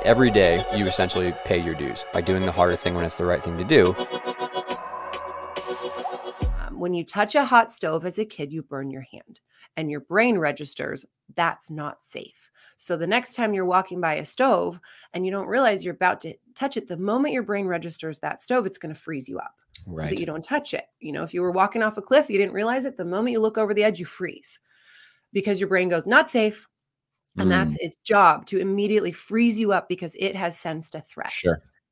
Every day, you essentially pay your dues by doing the harder thing when it's the right thing to do. When you touch a hot stove as a kid, you burn your hand and your brain registers that's not safe. So the next time you're walking by a stove and you don't realize you're about to touch it, the moment your brain registers that stove, it's going to freeze you up so that you don't touch it. You know, if you were walking off a cliff, you didn't realize it. The moment you look over the edge, you freeze because your brain goes, not safe. And that's its job, to immediately freeze you up because it has sensed a threat.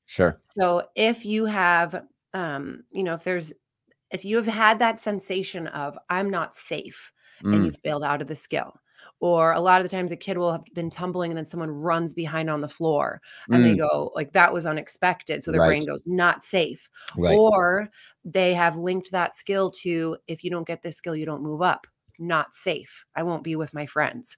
Sure. So if you have, if you have had that sensation of I'm not safe and you've bailed out of the skill, or a lot of the times a kid will have been tumbling and then someone runs behind on the floor and they go like, that was unexpected. So their brain goes, not safe. Or they have linked that skill to, if you don't get this skill, you don't move up. Not safe. I won't be with my friends.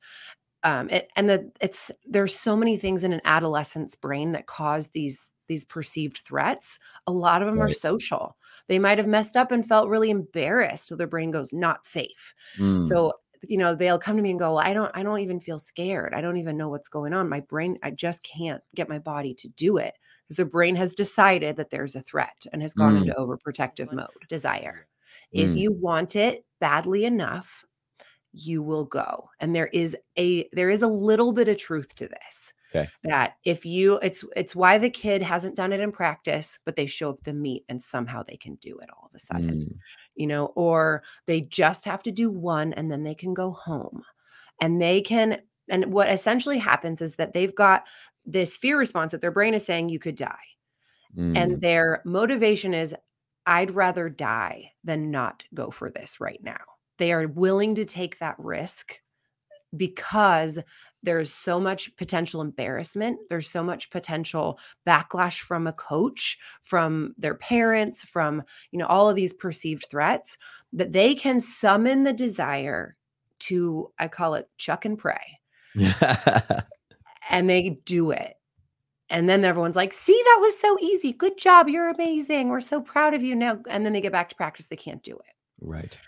There's so many things in an adolescent's brain that cause these perceived threats. A lot of them are social. They might have messed up and felt really embarrassed. So their brain goes, not safe. So, you know, they'll come to me and go, well, I don't even feel scared. I don't even know what's going on. My brain, I just can't get my body to do it because the brain has decided that there's a threat and has gone into overprotective mode. Desire. If you want it badly enough, you will go. And there is a little bit of truth to this. Okay. That if you, it's why the kid hasn't done it in practice, but they show up to meet and somehow they can do it all of a sudden, you know, or they just have to do one and then they can go home and and what essentially happens is that they've got this fear response that their brain is saying you could die. And their motivation is, I'd rather die than not go for this right now. They are willing to take that risk because there's so much potential embarrassment. There's so much potential backlash from a coach, from their parents, from, you know, all of these perceived threats that they can summon the desire to, I call it chuck and pray. And they do it. And then everyone's like, see, that was so easy. Good job. You're amazing. We're so proud of you now. And then they get back to practice. They can't do it. Right.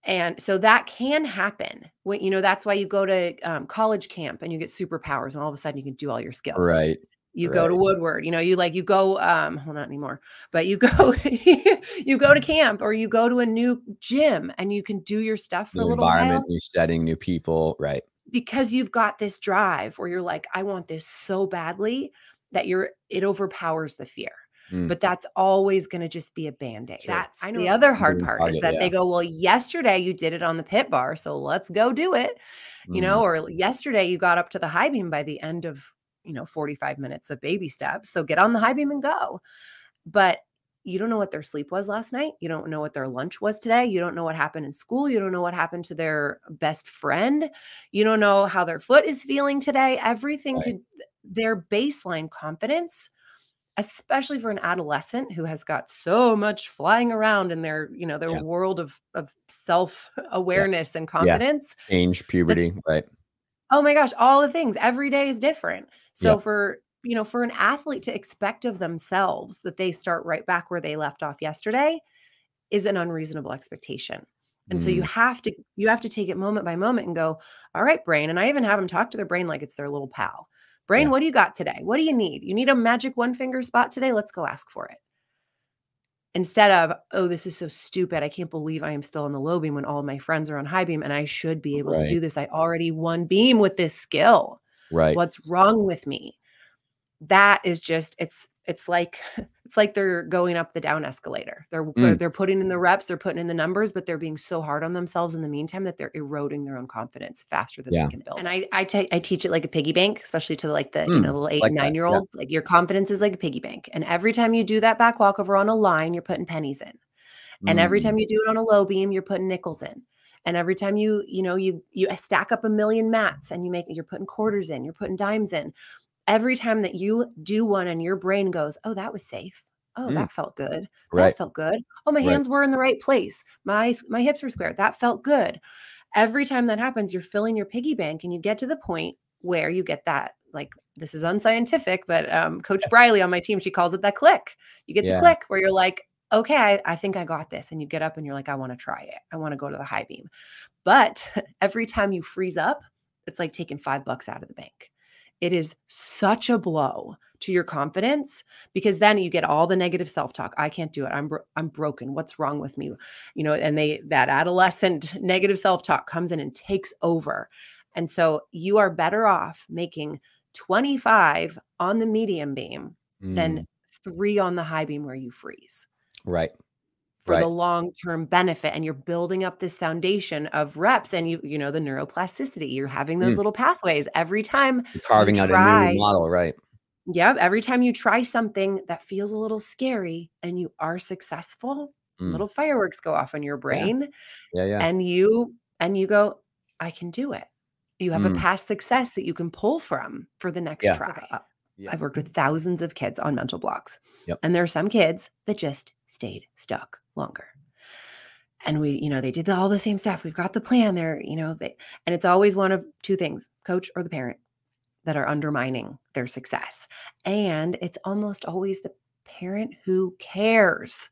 And so that can happen. When, you know, that's why you go to college camp and you get superpowers and all of a sudden you can do all your skills. Right. You go to Woodward, you know, you go, well, not anymore, but you go, you go to camp or you go to a new gym and you can do your stuff for a little while. New setting, new people. Right. Because you've got this drive where you're like, I want this so badly that it overpowers the fear. But that's always going to just be a Band-Aid. Sure. That's the other hard part is that they go, well, yesterday you did it on the pit bar, so let's go do it. You know, or yesterday you got up to the high beam by the end of, 45 minutes of baby steps. So get on the high beam and go. But you don't know what their sleep was last night. You don't know what their lunch was today. You don't know what happened in school. You don't know what happened to their best friend. You don't know how their foot is feeling today. Everything their baseline confidence, especially for an adolescent who has got so much flying around in their, their world of self-awareness and confidence. Change, puberty, right. Oh my gosh, all the things. Every day is different. So for an athlete to expect of themselves that they start right back where they left off yesterday is an unreasonable expectation. And so you have to take it moment by moment and go, all right, brain. And I even have them talk to their brain like it's their little pal. Brain, what do you got today? What do you need? You need a magic one finger spot today? Let's go ask for it. Instead of, oh, this is so stupid. I can't believe I am still on the low beam when all of my friends are on high beam and I should be able to do this. I already won beam with this skill. Right. What's wrong with me? That is just, it's like they're going up the down escalator. They're putting in the reps, they're putting in the numbers, but they're being so hard on themselves in the meantime that they're eroding their own confidence faster than they can build. And I teach it like a piggy bank, especially to like the little 8 and 9 year olds. Like your confidence is like a piggy bank. And every time you do that back walkover on a line, you're putting pennies in. And every time you do it on a low beam, you're putting nickels in. And every time you stack up 1 million mats and you're putting quarters in, you're putting dimes in. Every time that you do one and your brain goes, oh, that was safe. Oh, that felt good. That felt good. Oh, my hands were in the right place. My hips were square. That felt good. Every time that happens, you're filling your piggy bank and you get to the point where you get that, like, this is unscientific, but Coach Briley on my team, she calls it that click. You get the click where you're like, okay, I think I got this. And you get up and you're like, I want to try it. I want to go to the high beam. But every time you freeze up, it's like taking $5 out of the bank. it is such a blow to your confidence, because then you get all the negative self-talk. I can't do it. I'm broken. What's wrong with me? And that adolescent negative self-talk comes in and takes over. And so you are better off making 25 on the medium beam than 3 on the high beam where you freeze. Right. For the long-term benefit. And you're building up this foundation of reps, and the neuroplasticity, you're having those little pathways every time you're carving out a new model, right? Yeah. Every time you try something that feels a little scary and you are successful, little fireworks go off in your brain. Yeah. And you go, I can do it. You have a past success that you can pull from for the next try. I've worked with thousands of kids on mental blocks. And there are some kids that just stayed stuck longer. And they did all the same stuff. We've got the plan there, and it's always one of two things, coach or the parent, that are undermining their success. And it's almost always the parent who cares,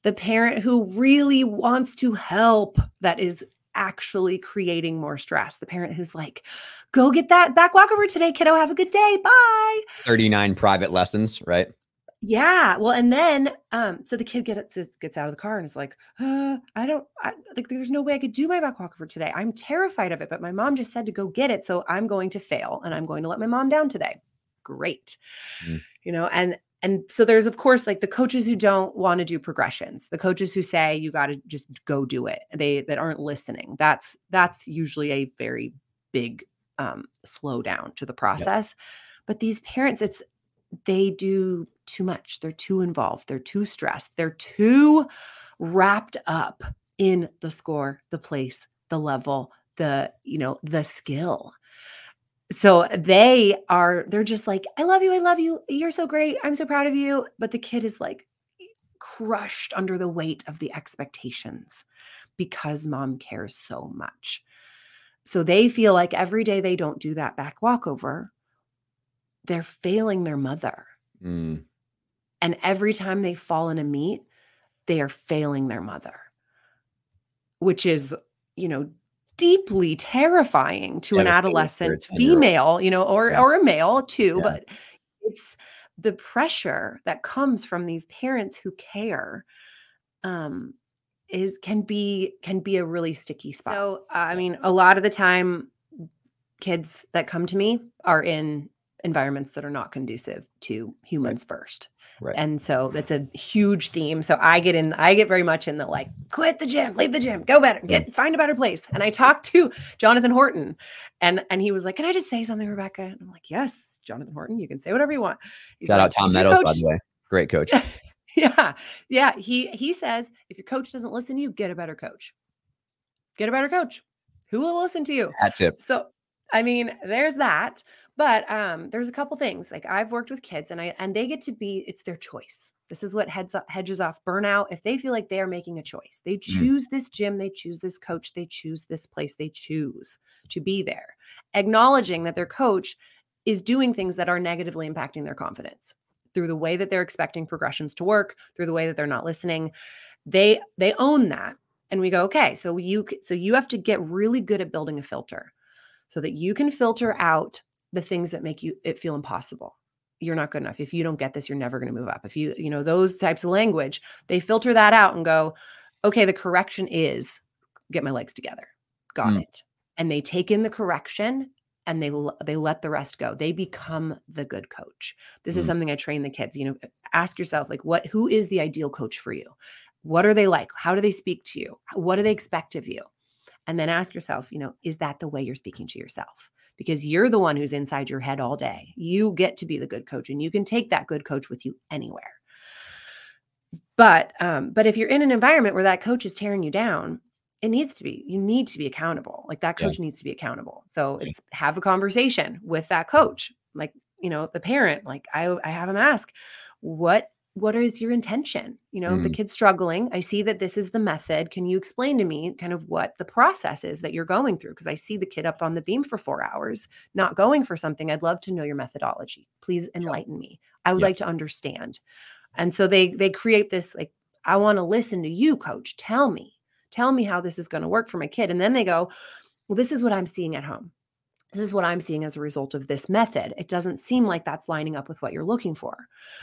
the parent who really wants to help, that is actually creating more stress. The parent who's like, go get that back walkover today, kiddo. Have a good day. Bye. 39 private lessons, right? Yeah. Well, and then, so the kid gets out of the car and is like, there's no way I could do my back walkover today. I'm terrified of it, but my mom just said to go get it. So I'm going to fail and I'm going to let my mom down today. Great. And so there's, of course, like the coaches who don't want to do progressions, the coaches who say, you got to just go do it. That aren't listening. That's usually a very big, slowdown to the process. But these parents, they do too much. They're too involved. They're too stressed. They're too wrapped up in the score, the place, the level, the skill. So they're just like, I love you. I love you. You're so great. I'm so proud of you. But the kid is like crushed under the weight of the expectations because mom cares so much. So they feel like every day they don't do that back walkover, they're failing their mother. And every time they fall in a meet, they are failing their mother, which is, deeply terrifying to an adolescent female, or a male too. But it's the pressure that comes from these parents who care, can be a really sticky spot. So, a lot of the time, kids that come to me are in environments that are not conducive to humans first. Right. And so that's a huge theme. So I get very much in the like, quit the gym, leave the gym, go better, find a better place. And I talked to Jonathan Horton and he was like, can I just say something, Rebecca? And I'm like, yes, Jonathan Horton, you can say whatever you want. Shout out Tom Meadows, by the way. Great coach. Yeah. He says, if your coach doesn't listen to you, get a better coach. Get a better coach. Who will listen to you? That's it. So, there's that. But there's a couple things. Like I've worked with kids and they get to be, it's their choice. This is what hedges off burnout. If they feel like they are making a choice, they choose this gym, they choose this coach, they choose this place, they choose to be there. Acknowledging that their coach is doing things that are negatively impacting their confidence through the way that they're expecting progressions to work, through the way that they're not listening. They own that. And we go, okay, so you have to get really good at building a filter so that you can filter out the things that make it feel impossible. You're not good enough. If you don't get this, you're never going to move up. If those types of language, they filter that out and go, okay, the correction is get my legs together. Got it. And they take in the correction and they let the rest go. They become the good coach. This is something I train the kids, ask yourself, like, who is the ideal coach for you? What are they like? How do they speak to you? What do they expect of you? And then ask yourself, is that the way you're speaking to yourself? Because you're the one who's inside your head all day. You get to be the good coach and you can take that good coach with you anywhere. But if you're in an environment where that coach is tearing you down, you need to be accountable. Like that coach needs to be accountable. So it's have a conversation with that coach. Like, the parent, like I have them ask, what is your intention? The kid's struggling. I see that this is the method. Can you explain to me kind of what the process is that you're going through? Because I see the kid up on the beam for 4 hours, not going for something. I'd love to know your methodology. Please enlighten me. I would like to understand. And so they create this, like, I want to listen to you, coach. Tell me how this is going to work for my kid. And then they go, well, this is what I'm seeing at home. This is what I'm seeing as a result of this method. It doesn't seem like that's lining up with what you're looking for.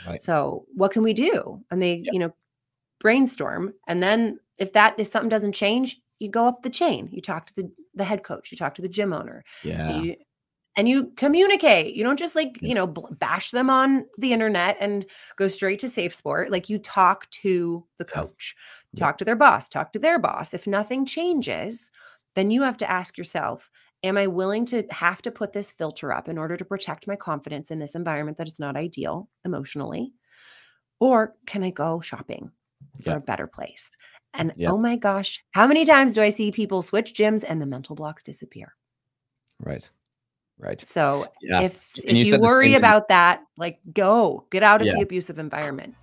Right. So what can we do? And they, Yeah. brainstorm. And then if something doesn't change, you go up the chain. You talk to the head coach, you talk to the gym owner. Yeah. And you communicate. You don't just Yeah. bash them on the internet and go straight to safe sport. Like, you talk to the coach, talk to their boss, talk to their boss. If nothing changes, then you have to ask yourself, am I willing to have to put this filter up in order to protect my confidence in this environment that is not ideal emotionally? Or can I go shopping for a better place? And oh my gosh, how many times do I see people switch gyms and the mental blocks disappear? Right. Right. So Yeah. if And you you said the worry same thing. about that, like, get out of Yeah. the abusive environment.